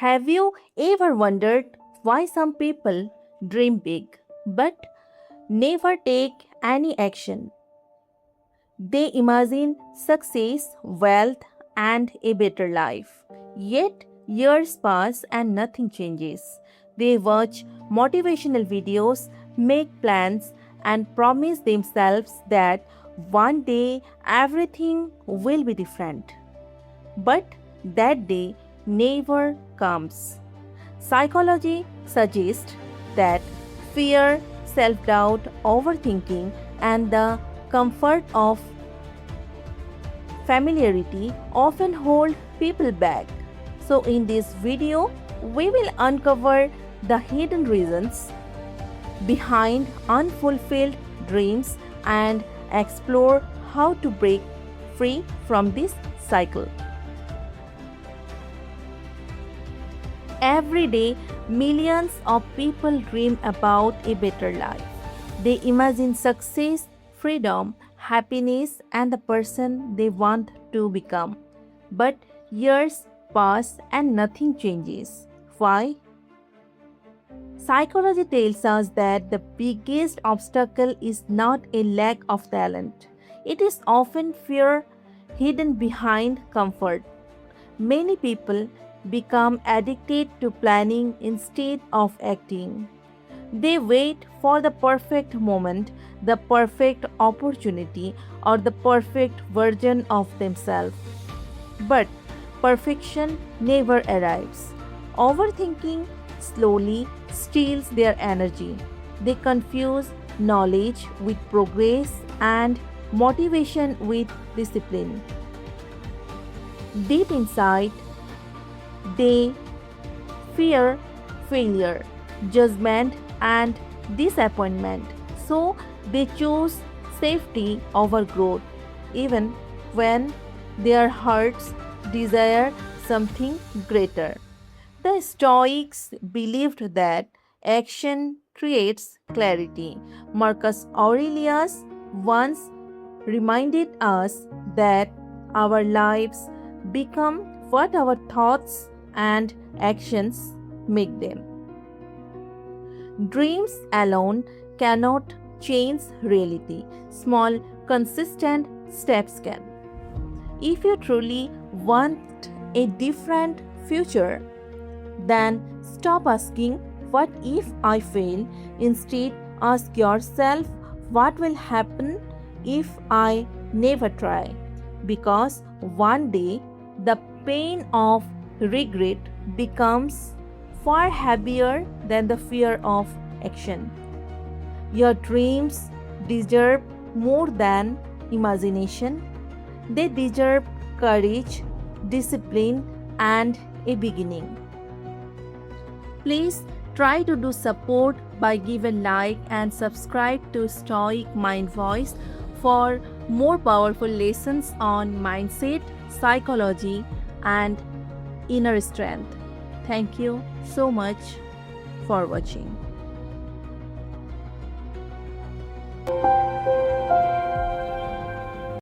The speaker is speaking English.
Have you ever wondered why some people dream big but never take any action? They imagine success, wealth, and a better life. Yet, years pass and nothing changes. They watch motivational videos, make plans, and promise themselves that one day everything will be different. But that day never comes. Psychology suggests that fear, self doubt, overthinking, and the comfort of familiarity often hold people back. So, in this video, we will uncover the hidden reasons behind unfulfilled dreams and explore how to break free from this cycle. Every day, millions of people dream about a better life. They imagine success, freedom, happiness, and the person they want to become. But years pass and nothing changes. Why? Psychology tells us that the biggest obstacle is not a lack of talent, it is often fear hidden behind comfort. Many people become addicted to planning instead of acting. They wait for the perfect moment, the perfect opportunity, or the perfect version of themselves. But perfection never arrives. Overthinking slowly steals their energy. They confuse knowledge with progress and motivation with discipline. Deep inside, they fear failure, judgment, and disappointment. So they choose safety over growth, even when their hearts desire something greater. The Stoics believed that action creates clarity. Marcus Aurelius once reminded us that our lives become what our thoughts and actions make them. Dreams alone cannot change reality. Small, consistent steps can. If you truly want a different future, then stop asking, "What if I fail?" Instead, ask yourself, "What will happen if I never try?" Because one day, the pain of regret becomes far heavier than the fear of action. Your dreams deserve more than imagination. They deserve courage, discipline, and a beginning. Please try to do support by giving like and subscribe to Stoic Mind Voice for more powerful lessons on mindset, psychology, and inner strength. Thank you so much for watching.